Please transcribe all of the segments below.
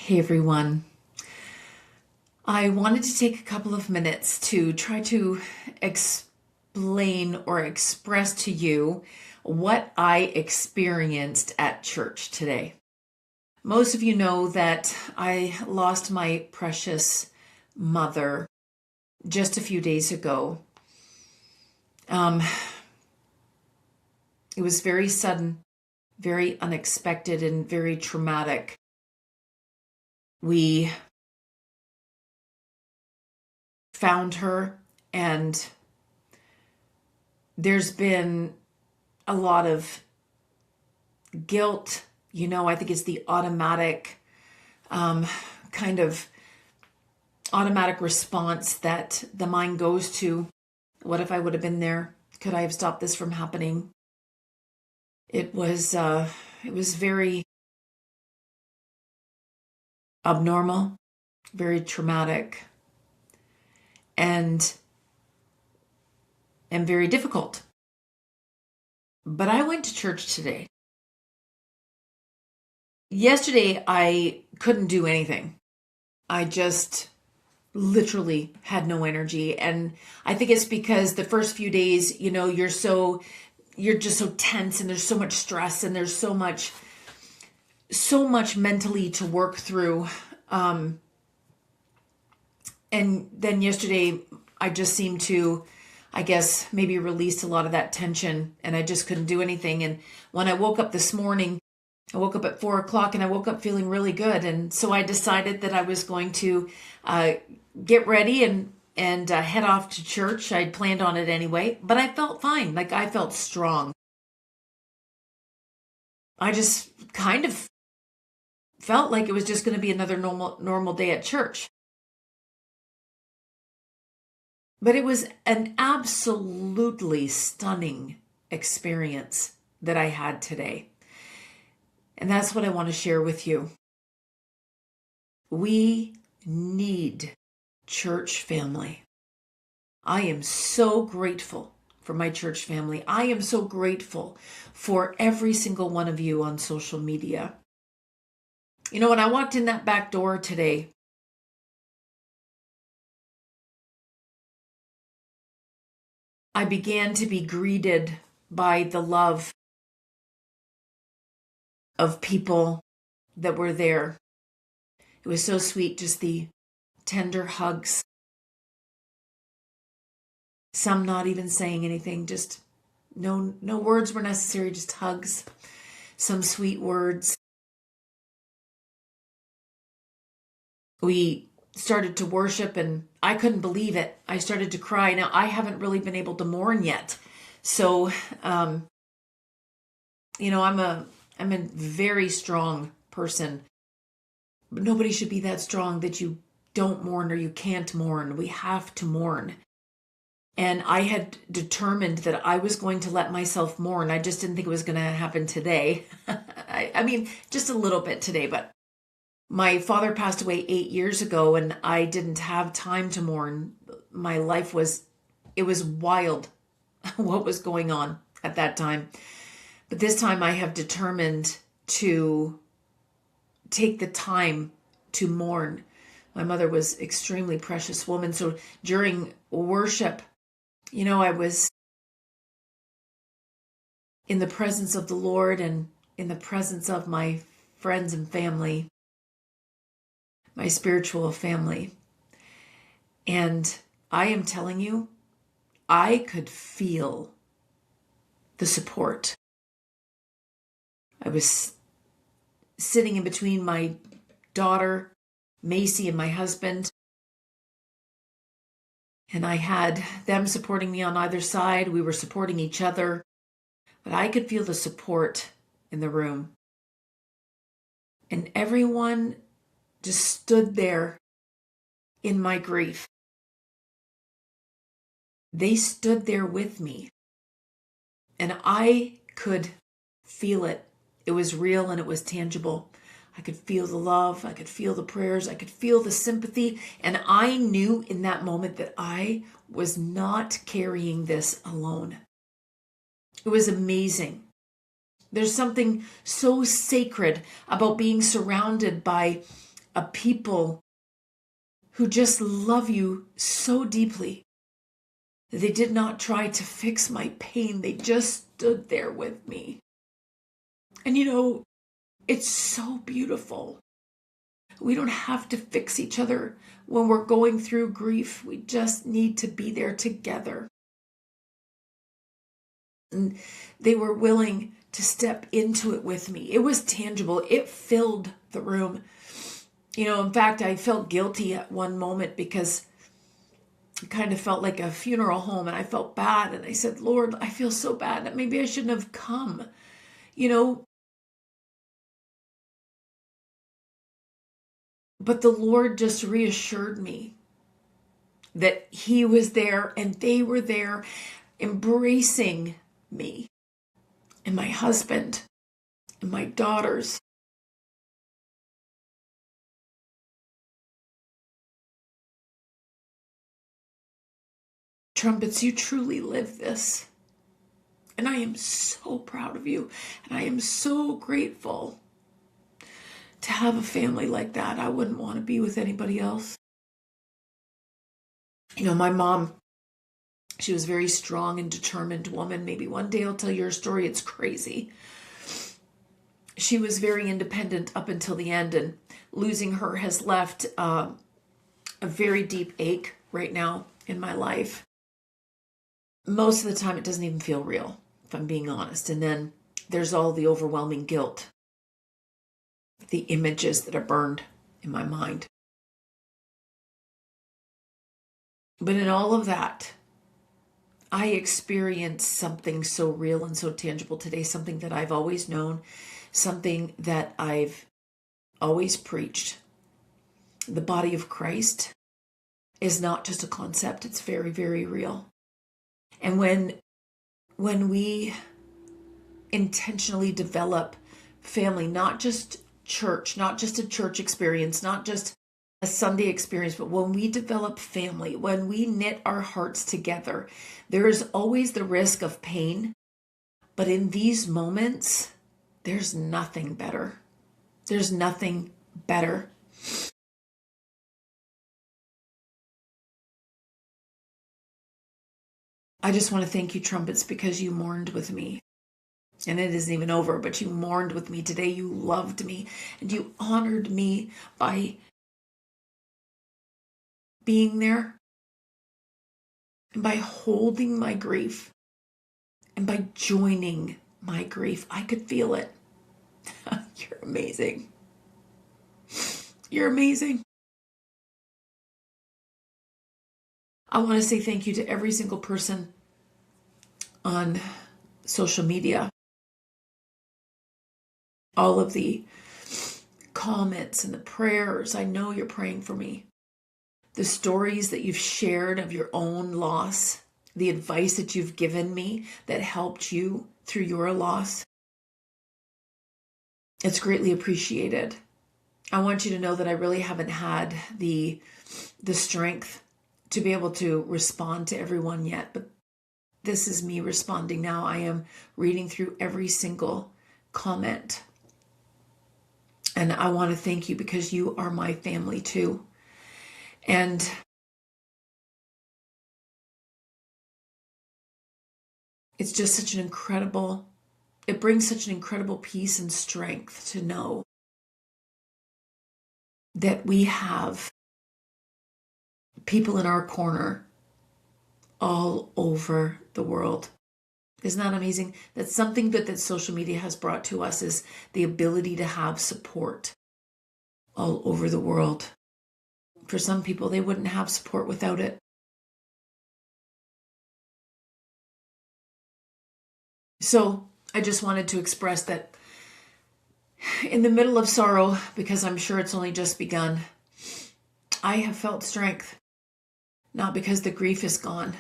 Hey everyone. I wanted to take a couple of minutes to try to explain or express to you what I experienced at church today. Most of you know that I lost my precious mother just a few days ago. It was very sudden, very unexpected, and very traumatic. We found her, and there's been a lot of guilt. I think it's the kind of automatic response that the mind goes to. What if I would have been there? Could I have stopped this from happening? It was very abnormal, very traumatic, and very difficult. But I went to church today. Yesterday, I couldn't do anything. I just literally had no energy. And I think it's because the first few days, you're just so tense, and there's so much stress, and there's so much mentally to work through. And then yesterday, I just seemed to, I guess, maybe released a lot of that tension, and I just couldn't do anything. And when I woke up this morning, I woke up at 4 o'clock, and I woke up feeling really good. And so I decided that I was going to get ready and head off to church. I'd planned on it anyway, but I felt fine. Like, I felt strong. I just kind of felt like it was just going to be another normal day at church. But it was an absolutely stunning experience that I had today. And that's what I want to share with you. We need church family. I am so grateful for my church family. I am so grateful for every single one of you on social media. When I walked in that back door today, I began to be greeted by the love of people that were there. It was so sweet, just the tender hugs. Some not even saying anything, just no words were necessary, just hugs, some sweet words. We started to worship, and I couldn't believe it. I started to cry. Now, I haven't really been able to mourn yet. So, I'm a very strong person. But nobody should be that strong that you don't mourn or you can't mourn. We have to mourn. And I had determined that I was going to let myself mourn. I just didn't think it was going to happen today. I mean, just a little bit today, but my father passed away 8 years ago, and I didn't have time to mourn. My life was wild what was going on at that time. But this time I have determined to take the time to mourn. My mother was an extremely precious woman. So during worship, I was in the presence of the Lord and in the presence of my friends and family, my spiritual family. And I am telling you, I could feel the support. I was sitting in between my daughter, Macy, and my husband. And I had them supporting me on either side. We were supporting each other. But I could feel the support in the room. And everyone just stood there in my grief. They stood there with me. And I could feel it. It was real and it was tangible. I could feel the love. I could feel the prayers. I could feel the sympathy. And I knew in that moment that I was not carrying this alone. It was amazing. There's something so sacred about being surrounded by a people who just love you so deeply. They did not try to fix my pain. They just stood there with me. And it's so beautiful. We don't have to fix each other when we're going through grief. We just need to be there together. And they were willing to step into it with me. It was tangible. It filled the room. In fact, I felt guilty at one moment because it kind of felt like a funeral home, and I felt bad. And I said, Lord, I feel so bad that maybe I shouldn't have come. But the Lord just reassured me that He was there and they were there embracing me and my husband and my daughters. Trumpets, you truly live this. And I am so proud of you. And I am so grateful to have a family like that. I wouldn't want to be with anybody else. My mom, she was a very strong and determined woman. Maybe one day I'll tell you her story. It's crazy. She was very independent up until the end, and losing her has left a very deep ache right now in my life. Most of the time it doesn't even feel real, if I'm being honest. And then there's all the overwhelming guilt, the images that are burned in my mind. But in all of that, I experienced something so real and so tangible today, something that I've always known, something that I've always preached. The body of Christ is not just a concept, it's very, very real. And when we intentionally develop family, not just church, not just a church experience, not just a Sunday experience, but when we develop family, when we knit our hearts together, there is always the risk of pain. But in these moments, there's nothing better. There's nothing better. I just want to thank you, Trumpets, because you mourned with me. And it isn't even over, but you mourned with me today. You loved me and you honored me by being there and by holding my grief and by joining my grief. I could feel it. You're amazing. You're amazing. I want to say thank you to every single person on social media. All of the comments and the prayers. I know you're praying for me. The stories that you've shared of your own loss, the advice that you've given me that helped you through your loss. It's greatly appreciated. I want you to know that I really haven't had the strength to be able to respond to everyone yet, but this is me responding now. I am reading through every single comment. And I want to thank you because you are my family too. And it's just such an incredible, it brings such an incredible peace and strength to know that we have people in our corner all over the world. Isn't that amazing? That's something that social media has brought to us, is the ability to have support all over the world. For some people, they wouldn't have support without it. So I just wanted to express that in the middle of sorrow, because I'm sure it's only just begun, I have felt strength. Not because the grief is gone,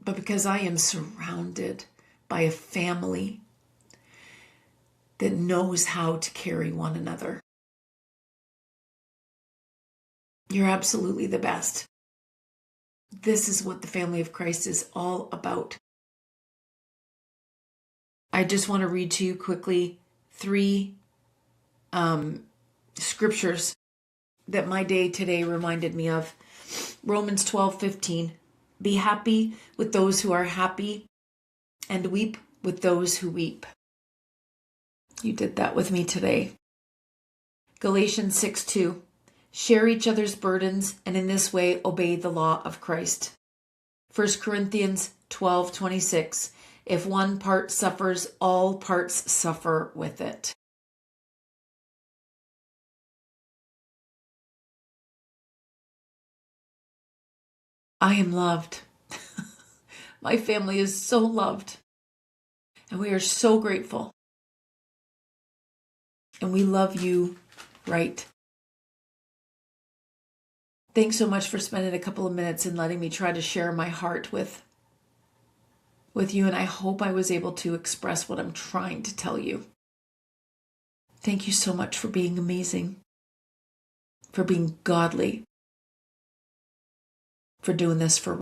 but because I am surrounded by a family that knows how to carry one another. You're absolutely the best. This is what the family of Christ is all about. I just want to read to you quickly 3 scriptures that my day today reminded me of. Romans 12:15. Be happy with those who are happy and weep with those who weep. You did that with me today. Galatians 6:2. Share each other's burdens and in this way obey the law of Christ. 1 Corinthians 12:26. If one part suffers, all parts suffer with it. I am loved. My family is so loved. And we are so grateful. And we love you, right? Thanks so much for spending a couple of minutes and letting me try to share my heart with you. And I hope I was able to express what I'm trying to tell you. Thank you so much for being amazing, for being godly, for doing this for